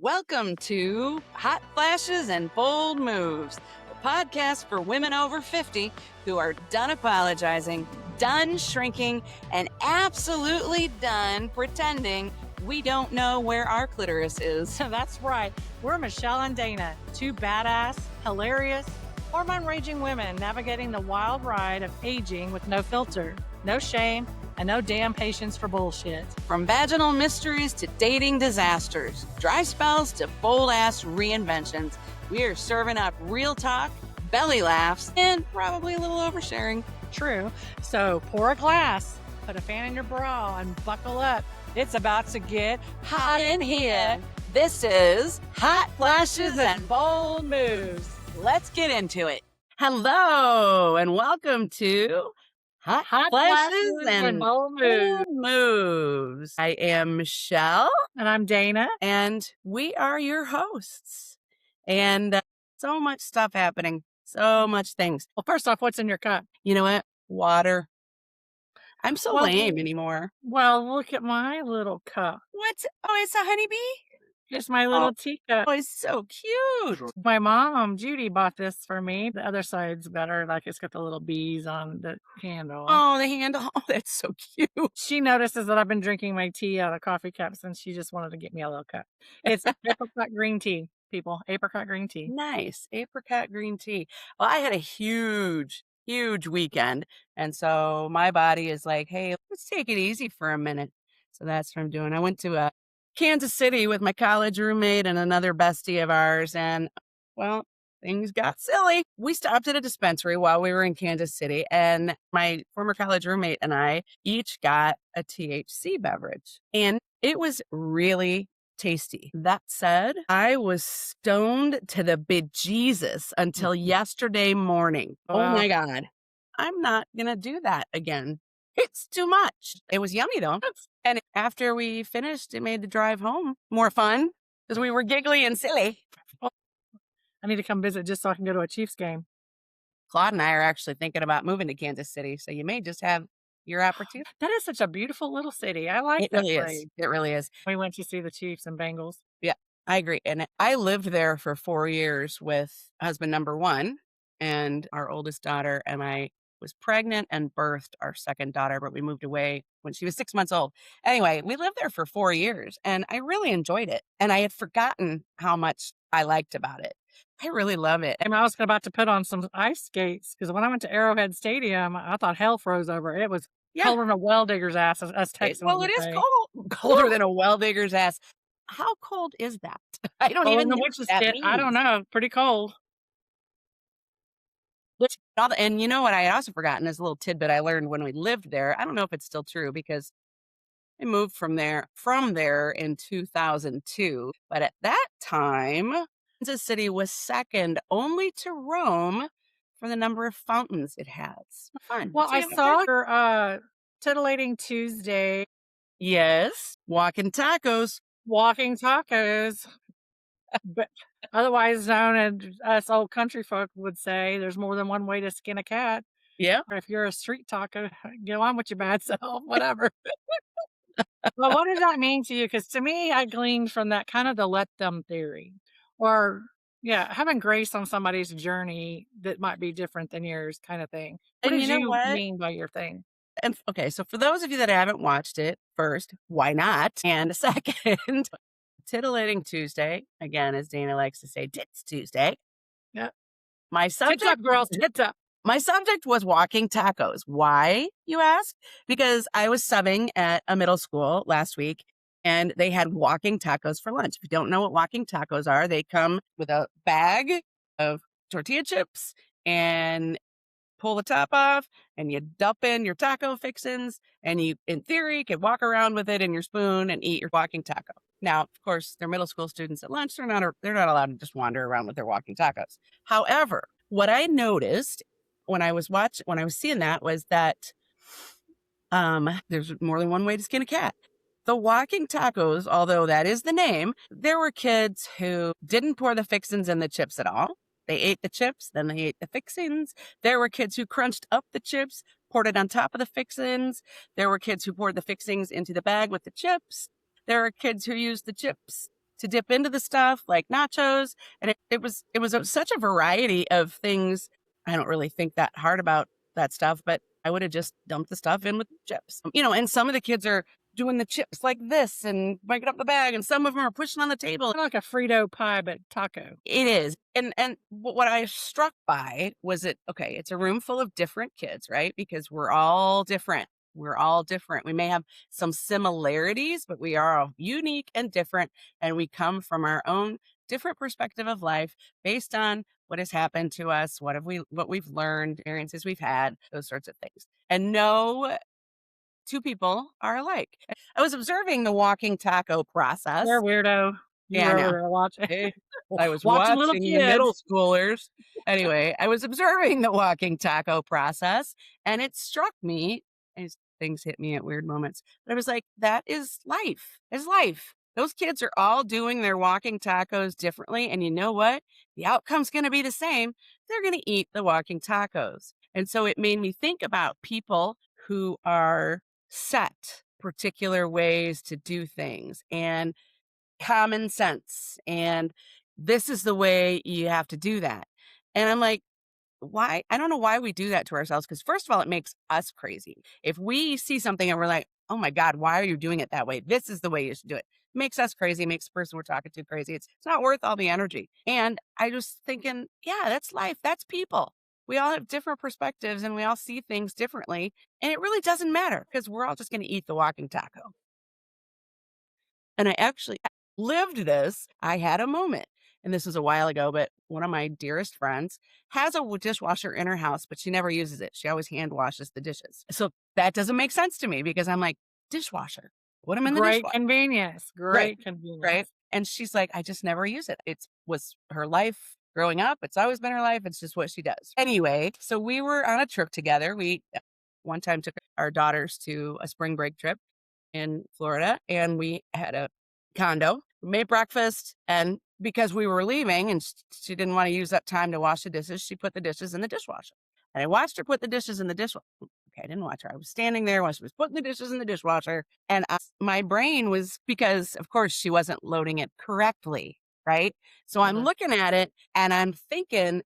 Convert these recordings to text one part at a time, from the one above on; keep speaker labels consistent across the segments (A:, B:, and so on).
A: Welcome to Hot Flashes and Bold Moves, the podcast for women over 50 who are done apologizing, done shrinking, and absolutely done pretending we don't know where our clitoris is.
B: That's right. We're Michelle and Dana, two badass, hilarious, hormone-raging women navigating the wild ride of aging with no filter, no shame, and no damn patience for bullshit.
A: From vaginal mysteries to dating disasters, dry spells to bold-ass reinventions, we are serving up real talk, belly laughs, and probably a little oversharing.
B: True. So pour a glass, put a fan in your bra, and buckle up. It's about to get
A: Hot in here. This is Hot Flashes and Bold Moves. Let's get into it. Hello, and welcome to Hot Flashes and
B: Bold
A: Moves. I am Michelle.
B: And I'm Dana.
A: And we are your hosts. And so much stuff happening. So much things.
B: Well, first off, what's in your cup?
A: You know what? Water. I'm so lame anymore.
B: Well, look at my little cup.
A: What? Oh, it's a honeybee?
B: It's my little teacup.
A: Oh, it's so cute.
B: My mom, Judy, bought this for me. The other side's better. Like it's got the little bees on the handle.
A: Oh, the handle. Oh, that's so cute.
B: She notices that I've been drinking my tea out of coffee cups and she just wanted to get me a little cup. It's apricot green tea, people. Apricot green tea.
A: Nice. Apricot green tea. Well, I had a huge weekend. And so my body is like, hey, let's take it easy for a minute. So that's what I'm doing. I went to Kansas City with my college roommate and another bestie of ours. And well, things got silly. We stopped at a dispensary while we were in Kansas City, and my former college roommate and I each got a THC beverage, and it was really tasty. That said, I was stoned to the bejesus until yesterday morning.
B: Wow.
A: Oh my God. I'm not going to do that again. It's too much. It was yummy though. And after we finished, it made the drive home more fun because we were giggly and silly.
B: I need to come visit just so I can go to a Chiefs game.
A: Claude and I are actually thinking about moving to Kansas City, so you may just have your opportunity.
B: That is such a beautiful little city. I like
A: It
B: that
A: really
B: place.
A: is. It really is.
B: We went to see the Chiefs and Bengals.
A: Yeah, I agree. And I lived there for 4 years with husband number one and our oldest daughter, and I was pregnant and birthed our second daughter, but we moved away when she was 6 months old. Anyway, we lived there for 4 years and I really enjoyed it. And I had forgotten how much I liked about it. I really love it.
B: And I was about to put on some ice skates because when I went to Arrowhead Stadium, I thought hell froze over. It was colder than a well digger's ass, as Texans
A: well,
B: would
A: it is
B: say.
A: colder than a well digger's ass. How cold is that? I don't even know what that means.
B: I don't know. Pretty cold.
A: And you know what I had also forgotten is a little tidbit I learned when we lived there. I don't know if it's still true because I moved from there in 2002. But at that time, Kansas City was second only to Rome for the number of fountains it has. Fun.
B: Well, I saw your Titillating Tuesday.
A: Yes. Walking tacos.
B: But otherwise known as us old country folk would say, there's more than one way to skin a cat.
A: Yeah.
B: If you're a street taco, go on with your bad self, whatever. Well, what does that mean to you? Because to me, I gleaned from that kind of the let them theory. Or, yeah, having grace on somebody's journey that might be different than yours kind of thing. What
A: And
B: did
A: you know what?
B: mean by your thing?
A: And okay, so for those of you that haven't watched it, first, why not? And second, Titillating Tuesday, again, as Dana likes to say, Tits Tuesday.
B: Yeah.
A: My subject,
B: Tits up, girls, tits up.
A: My subject was walking tacos. Why, you ask? Because I was subbing at a middle school last week, and they had walking tacos for lunch. If you don't know what walking tacos are, they come with a bag of tortilla chips and pull the top off and you dump in your taco fixins and you, in theory, can walk around with it in your spoon and eat your walking taco. Now, of course, they're middle school students at lunch. They're not allowed to just wander around with their walking tacos. However, what I noticed when I was seeing that was that there's more than one way to skin a cat. The walking tacos, although that is the name, there were kids who didn't pour the fixins in the chips at all. They ate the chips, then they ate the fixins. There were kids who crunched up the chips, poured it on top of the fixins. There were kids who poured the fixings into the bag with the chips. There were kids who used the chips to dip into the stuff like nachos. And it was such a variety of things. I don't really think that hard about that stuff, but I would have just dumped the stuff in with the chips. And some of the kids are doing the chips like this and breaking up the bag, and some of them are pushing on the table.
B: Kinda like a Frito pie, but taco.
A: It is. And what I was struck by was okay, it's a room full of different kids, right? Because we're all different. We're all different. We may have some similarities, but we are all unique and different. And we come from our own different perspective of life based on what has happened to us, what we've learned, experiences we've had, those sorts of things. And no two people are alike. I was observing the walking taco
B: You're a
A: process.
B: weirdo. You
A: Yeah,
B: were
A: I
B: over
A: know.
B: there watching
A: Eh, I was
B: watching little
A: watching the middle
B: kids.
A: schoolers. Anyway, I was observing the walking taco process, and it struck me as things hit me at weird moments. But I was like, that is life. Is life. Those kids are all doing their walking tacos differently. And you know what? The outcome's going to be the same. They're going to eat the walking tacos. And so it made me think about people who are set particular ways to do things and common sense, and this is the way you have to do that. And I'm like, why? I don't know why we do that to ourselves, because first of all, it makes us crazy. If we see something and we're like, oh my God, why are you doing it that way? This is the way you should do it. Makes us crazy, makes the person we're talking to crazy. It's not worth all the energy. And I just thinking, yeah, that's life. That's people. We all have different perspectives and we all see things differently. And it really doesn't matter because we're all just going to eat the walking taco. And I actually lived this. I had a moment, and this was a while ago, but one of my dearest friends has a dishwasher in her house, but she never uses it. She always hand washes the dishes. So that doesn't make sense to me because I'm like, dishwasher, put them in the
B: Great
A: dishwasher.
B: convenience.
A: Right.
B: Great
A: Right.
B: convenience.
A: And she's like, I just never use it. It was her life growing up. It's always been her life. It's just what she does. Anyway, so we were on a trip together. We one time took our daughters to a spring break trip in Florida, and we had a condo. We made breakfast, and because we were leaving and she didn't want to use up time to wash the dishes, she put the dishes in the dishwasher. And I watched her put the dishes in the dishwasher. Okay, I didn't watch her. I was standing there while she was putting the dishes in the dishwasher, and my brain was, because of course she wasn't loading it correctly, right? So I'm
B: Mhm.
A: looking at it and I'm thinking,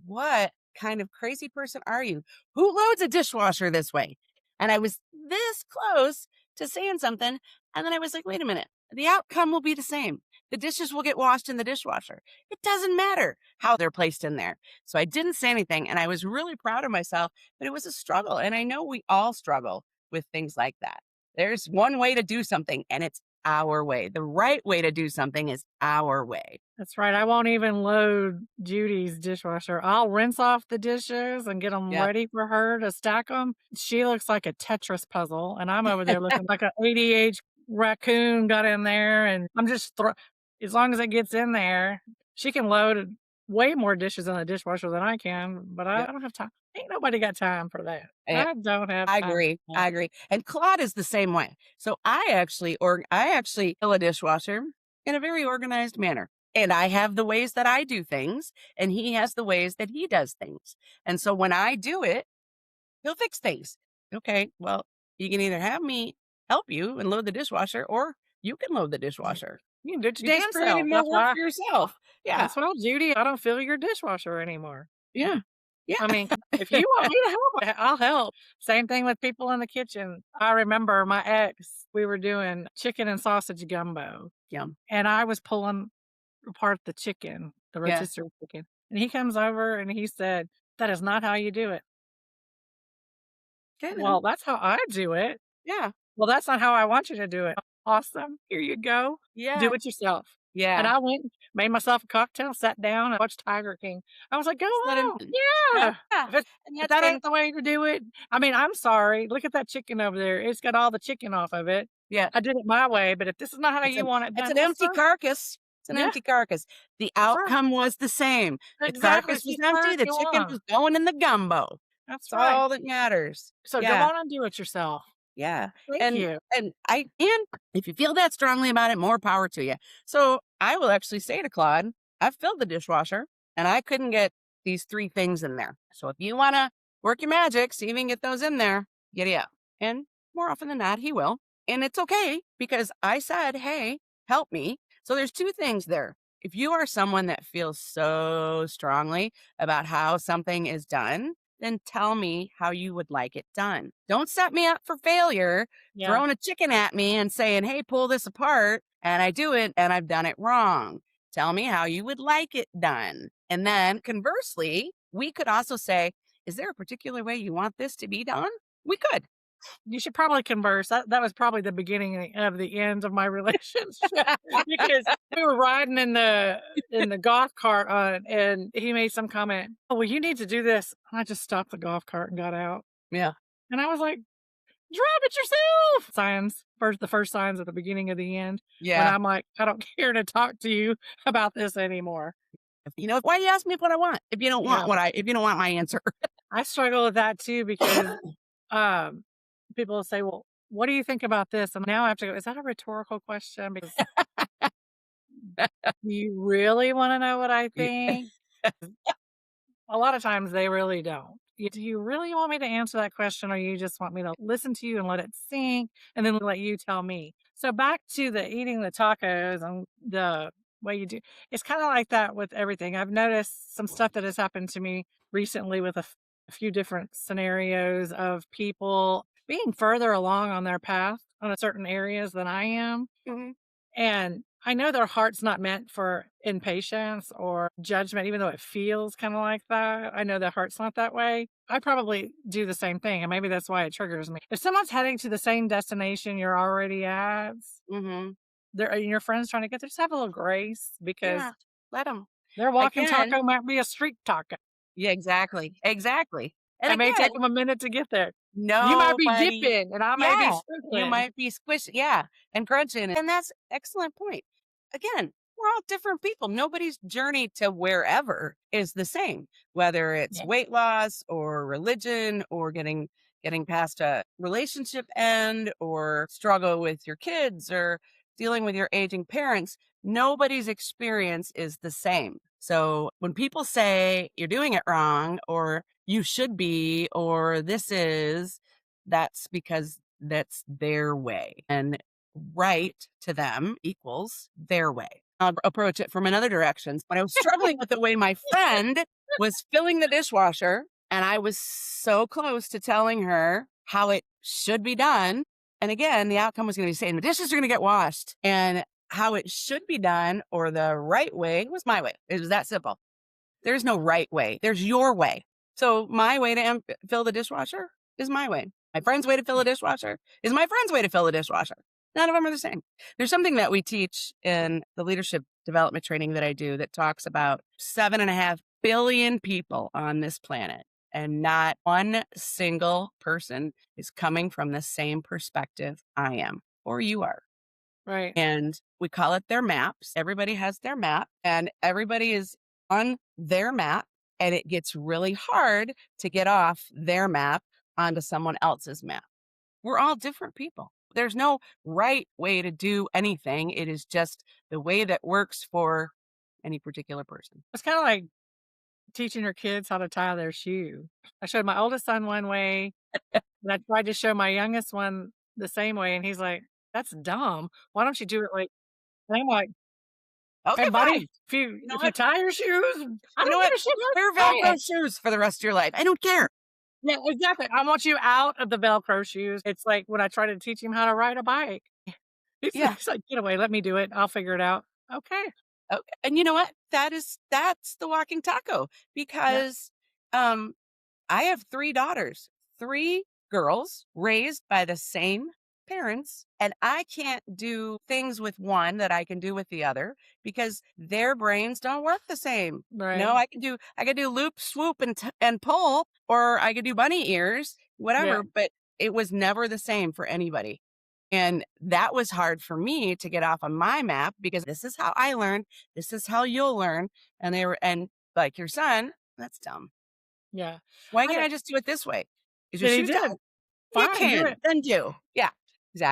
A: what kind of crazy person are you? Who loads a dishwasher this way? And I was this close to saying something. And then I was like, wait a minute, the outcome will be the same. The dishes will get washed in the dishwasher. It doesn't matter how they're placed in there. So I didn't say anything. And I was really proud of myself, but it was a struggle. And I know we all struggle with things like that. There's one way to do something, and it's our way. The right way to do something is our way.
B: That's right. I won't even load Judy's dishwasher. I'll rinse off the dishes and get them
A: Yep.
B: ready for her to stack them. She looks like a Tetris puzzle, and I'm over there looking like a ADH raccoon got in there, and I'm just as long as it gets in there, she can load way more dishes in the dishwasher than I can, but I
A: Yep.
B: don't have time. Ain't nobody got time for that.
A: Eh,
B: I don't have
A: I
B: time
A: agree.
B: for that.
A: I agree. And Claude is the same way. So I actually fill a dishwasher in a very organized manner. And I have the ways that I do things, and he has the ways that he does things. And so when I do it, he'll fix things. Okay, well, you can either have me help you and load the dishwasher, or you can load the dishwasher.
B: You can do it
A: You
B: your
A: just
B: damn
A: created
B: self.
A: more work for yourself. Yeah.
B: That's what Judy. I don't fill your dishwasher anymore.
A: Yeah.
B: I
A: Yeah.
B: mean, if you want me to help, I'll help. Same thing with people in the kitchen. I remember my ex, we were doing chicken and sausage gumbo,
A: Yum.
B: and I was pulling apart the chicken, the
A: Yeah.
B: rotisserie chicken. And he comes over and he said, "That is not how you do it."
A: Okay then.
B: Well, that's how I do it.
A: Yeah.
B: Well, that's not how I want you to do it. Awesome. Here you go. Do
A: Yeah.
B: it yourself. And
A: Yeah.
B: I went, made myself a cocktail, sat down, and watched Tiger King. I was like, "Go
A: Just let him.
B: on.
A: Yeah.
B: Yeah. If it
A: And
B: if
A: that's
B: that
A: and
B: ain't the way to do it." I mean, I'm sorry. Look at that chicken over there. It's got all the chicken off of it.
A: yeah.
B: I did it my way, but if this is not how
A: It's
B: you
A: an
B: want it
A: it's
B: done,
A: an
B: well,
A: empty
B: sir,
A: carcass. It's an
B: yeah,
A: empty carcass. The
B: that's right.
A: outcome was the same. The
B: Exactly.
A: carcass was
B: Keep
A: empty,
B: wherever
A: the
B: you
A: chicken
B: want.
A: was going in the gumbo.
B: That's
A: It's
B: right.
A: all that matters.
B: So go
A: Yeah.
B: on and do it yourself.
A: Yeah.
B: Thank
A: And
B: you.
A: and if you feel that strongly about it, more power to you. So I will actually say to Claude, I've filled the dishwasher and I couldn't get these three things in there. So if you want to work your magic, see if you can get those in there, giddy up. And more often than not, he will. And it's okay because I said, hey, help me. So there's two things there. If you are someone that feels so strongly about how something is done, then tell me how you would like it done. Don't set me up for failure,
B: Yeah.
A: throwing a chicken at me and saying, hey, pull this apart. And I do it and I've done it wrong. Tell me how you would like it done. And then conversely, we could also say, is there a particular way you want this to be done? We could.
B: You should probably converse. That was probably the beginning of the end of my relationship because we were riding in the golf cart, and he made some comment, "Oh, well, you need to do this." And I just stopped the golf cart and got out.
A: Yeah.
B: And I was like, "Drive it yourself." Signs, the first signs at the beginning of the end when
A: Yeah.
B: I'm like, "I don't care to talk to you about this anymore."
A: Why you ask me what I want if you don't want
B: Yeah.
A: if you don't want my answer?
B: I struggle with that too because um, people will say, "Well, what do you think about this?" And now I have to go, "Is that a rhetorical question? Because do you really wanna know what I think?" A lot of times they really don't. Do you really want me to answer that question, or you just want me to listen to you and let it sink and then let you tell me? So back to the eating the tacos and the way you do, it's kinda like that with everything. I've noticed some stuff that has happened to me recently with a few different scenarios of people being further along on their path on a certain areas than I am.
A: Mhm.
B: And I know their heart's not meant for impatience or judgment, even though it feels kind of like that. I know their heart's not that way. I probably do the same thing, and maybe that's why it triggers me. If someone's heading to the same destination you're already at,
A: Mhm.
B: and your friend's trying to get there, just have a little grace because
A: Yeah, let them.
B: their walking
A: Again,
B: taco might be a street taco.
A: yeah, exactly, exactly. And
B: It may take
A: again,
B: them a minute to get there. You might be
A: nobody
B: dipping, and I may be
A: yeah, you
B: sprinkling.
A: might be squishy yeah, and crunching, and that's excellent point. Again, we're all different people. Nobody's journey to wherever is the same, whether it's
B: Yeah,
A: weight loss or religion or getting past a relationship end or struggle with your kids or dealing with your aging parents. Nobody's experience is the same. So when people say you're doing it wrong or you should be or this is, that's because that's their way. And right to them equals their way. I'll approach it from another direction. When I was struggling with the way my friend was filling the dishwasher, and I was so close to telling her how it should be done. And again, the outcome was going to be saying the dishes are going to get washed, and how it should be done or the right way was my way. It was that simple. There's no right way. There's your way. So my way to fill the dishwasher is my way. My friend's way to fill a dishwasher is my friend's way to fill a dishwasher. None of them are the same. There's something that we teach in the leadership development training that I do that talks about 7.5 billion people on this planet. And not one single person is coming from the same perspective I am or you are.
B: right.
A: And we call it their maps. Everybody has their map and everybody is on their map. And it gets really hard to get off their map onto someone else's map. We're all different people. There's no right way to do anything. It is just the way that works for any particular person.
B: It's kinda like teaching your kids how to tie their shoe. I showed my oldest son one way, and I tried to show my youngest one the same way, and he's like, "That's dumb. Why don't you do it like." And I'm like,
A: Okay,
B: "Hey, buddy,
A: fine.
B: if
A: You know
B: you
A: what?
B: tie your shoes, I
A: You know
B: don't give
A: what?
B: a shit
A: Wear
B: how you tie
A: Velcro
B: it."
A: shoes for the rest of your life. I don't care.
B: Yeah, exactly. I want you out of the Velcro shoes. It's like when I try to teach him how to ride a bike.
A: Yeah.
B: He's like, "Get away, let me do it. I'll figure it out." Okay.
A: Okay. And you know what? That's the walking taco
B: Yeah,
A: because um I have 3 daughters, 3 girls raised by the same parents, and I can't do things with one that I can do with the other because their brains don't work the same.
B: right.
A: I could do loop, swoop, and pull, or I could do bunny ears,
B: Yeah,
A: whatever, but it was never the same for anybody. And that was hard for me to get off of my map because this is how I learned. This is how you'll learn. And like your son, that's dumb.
B: yeah.
A: Why
B: I
A: can't
B: don't
A: I just do it this way? Is your
B: and he
A: shoe tied?
B: did.
A: You
B: Fine, do
A: can,
B: it.
A: then do. Yeah,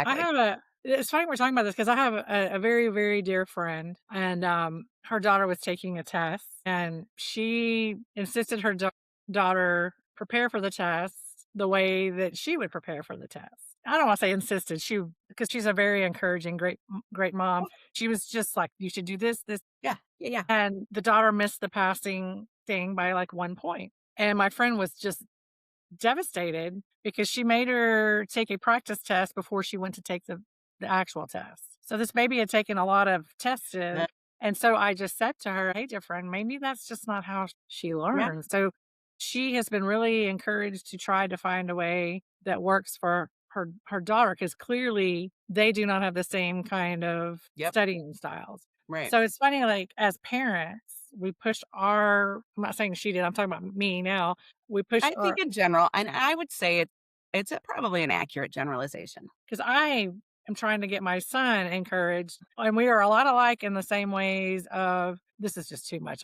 B: I
A: exactly.
B: have a it's funny we're talking about this because I have a very, very dear friend, and, her daughter was taking a test, and she insisted her daughter prepare for the test the way that she would prepare for the test. I don't wanna say insisted, because she's a very encouraging, great mom. She was just like, "You should do this."
A: Yeah, yeah, yeah.
B: And the daughter missed the passing thing by, like, 1 point. And my friend was just devastated because she made her take a practice test before she went to take the actual test. So this baby had taken a lot of tests,
A: Uh,
B: and so I just said to her, "Hey, dear friend, maybe that's just not how she
A: yeah,
B: learns." So she has been really encouraged to try to find a way that works for her daughter, because clearly they do not have the same kind of
A: yep,
B: studying styles.
A: right.
B: So it's funny, like, as parents, we push our I'm not saying she did, I'm talking about me now. We push
A: I think
B: our
A: in general, and I would say it's probably an accurate generalization.
B: because I am trying to get my son encouraged, and we are a lot alike in the same ways of, "This is just too much.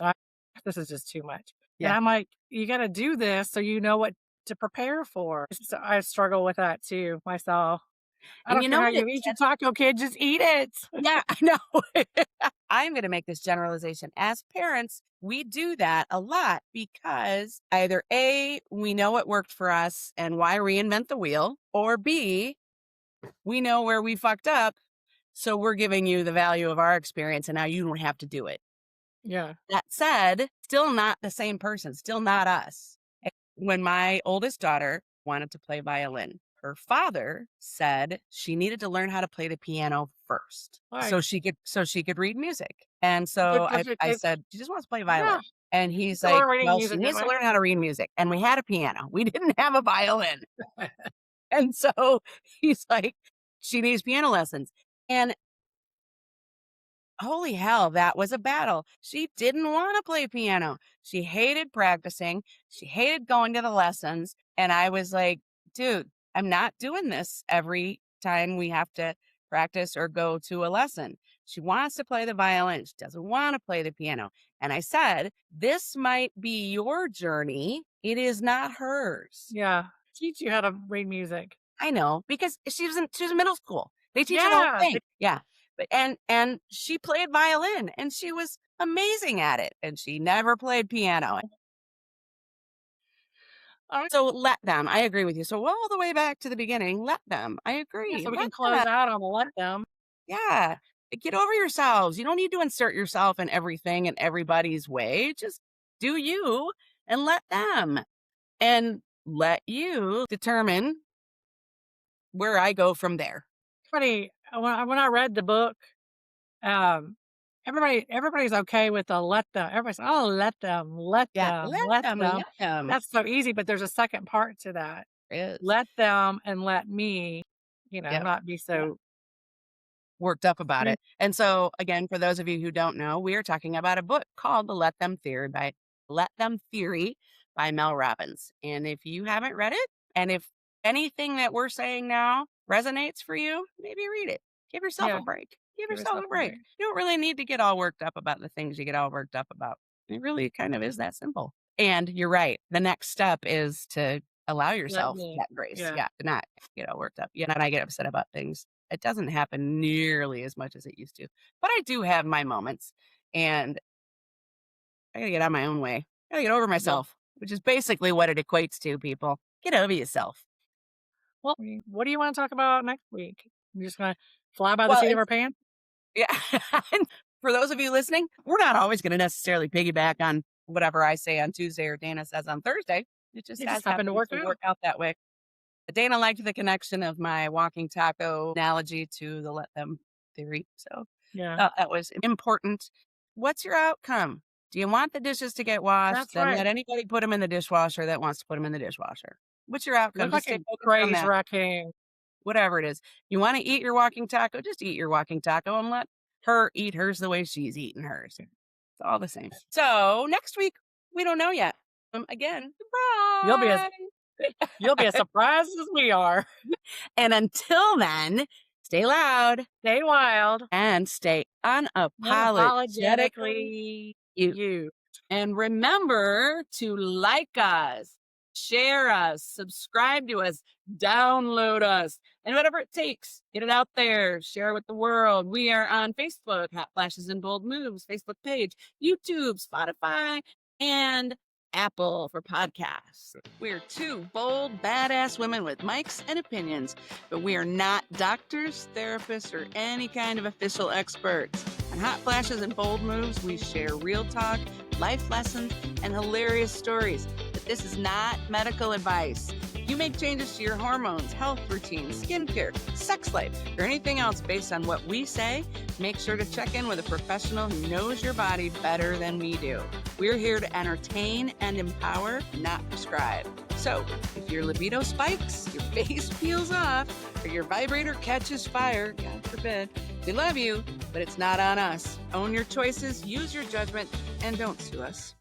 B: This is just too much." And
A: Yeah.
B: I'm like, "You gotta do this so you know what to prepare for." So I struggle with that too myself. I
A: And
B: don't
A: you
B: care
A: know
B: how
A: what
B: you
A: it
B: eat your taco, kid, just eat it.
A: yeah, I know. I'm going to make this generalization. As parents, we do that a lot because either A, we know what worked for us and why reinvent the wheel, or B, we know where we fucked up. So we're giving you the value of our experience and now you don't have to do it.
B: Yeah.
A: That said, still not the same person, still not us. When my oldest daughter wanted to play violin, her father said she needed to learn how to play the piano first
B: Right.
A: so she could read music. And
B: Good
A: so
B: perfect
A: I
B: it
A: said, she just wants to play
B: yeah.
A: violin. And he's
B: So
A: like,
B: we're reading
A: well, she
B: music, didn't
A: needs to
B: we?
A: learn how to read music. And we had a piano. We didn't have a violin. And so he's like, she needs piano lessons. And holy hell, that was a battle. She didn't want to play piano. She hated practicing. She hated going to the lessons. And I was like, dude, I'm not doing this every time we have to practice or go to a lesson. She wants to play the violin. She doesn't want to play the piano. And I said, this might be your journey. It is not hers.
B: Yeah. Teach you how to read music.
A: I know, because she was in middle school. They teach her the whole
B: Yeah.
A: thing. Yeah. But and she played violin and she was amazing at it and she never played piano.
B: Alright.
A: So let them. I agree with you. So all the way back to the beginning, let them. I
B: Yeah,
A: agree.
B: so we
A: Let
B: can close
A: them.
B: out on the let them.
A: Yeah. Get over yourselves. You don't need to insert yourself in everything and everybody's way. Just do you and let them. And let you determine where I go from there.
B: Funny, when I read the book, um, everybody's okay with the let them. Everybody's, "Oh,
A: Yeah. Let
B: let
A: them.
B: them."
A: Let them.
B: That's so easy, but there's a second part to that.
A: Is.
B: Let them and let me,
A: Yep.
B: not be so
A: Worked up about
B: mm,
A: it. And so, again, for those of you who don't know, we are talking about a book called Let Them Theory by Mel Robbins. And if you haven't read it, and if anything that we're saying now resonates for you, maybe read it. Give yourself a
B: yeah,
A: break. Give
B: give
A: yourself
B: yourself
A: a
B: a
A: break.
B: break.
A: You don't really need to get all worked up about the things you get all worked up about. It really kind of is that simple. And you're right. The next step is to allow
B: Let
A: yourself
B: me.
A: that grace.
B: Yeah,
A: Yeah. To not get all worked up. You know, and I get upset about things, it doesn't happen nearly as much as it used to, but I do have my moments, and I gotta get out of my own way. I gotta get over
B: yeah.
A: myself, which is basically what it equates to, people. Get over yourself.
B: Well, what do you wanna talk about next week? You're just gonna fly by the
A: Well,
B: seat of our
A: it's
B: pants?
A: yeah, and for those of you listening, we're not always gonna necessarily piggyback on whatever I say on Tuesday or Dana says on Thursday. It just
B: It
A: has
B: just happened to
A: happened
B: work
A: to
B: out.
A: work out that way. Dana liked the connection of my walking taco analogy to the let them theory. So
B: Yeah,
A: that was important. What's your outcome? Do you want the dishes to get washed?
B: that's
A: Then
B: right.
A: let anybody put them in the dishwasher that wants to put them in the dishwasher. What's your
B: You
A: outcome?
B: look like
A: Just
B: a
A: stay focused on
B: crazed
A: that.
B: raccoon.
A: Whatever it is. You want to eat your walking taco? Just eat your walking taco and let her eat hers the way she's eating hers. It's all the same. So next week, we don't know yet. Again,
B: You'll be as
A: surprise.
B: you'll be as surprised as we are.
A: And until then, stay loud
B: Stay wild,
A: and stay unapologetically
B: unapologetically
A: you.
B: you.
A: And remember to like us, share us, subscribe to us, download us, and whatever it takes, get it out there, share it with the world. We are on Facebook, Hot Flashes and Bold Moves, Facebook page, YouTube, Spotify, and Apple for podcasts. We're two bold, badass women with mics and opinions, but we are not doctors, therapists, or any kind of official experts. On Hot Flashes and Bold Moves, we share real talk, life lessons, and hilarious stories. But this is not medical advice. If you make changes to your hormones, health routines, skincare, sex life, or anything else based on what we say, make sure to check in with a professional who knows your body better than we do. We're here to entertain and empower, not prescribe. So, if your libido spikes, your face peels off, or your vibrator catches fire, God forbid, we love you, but it's not on us. Own your choices, use your judgment, and don't sue us.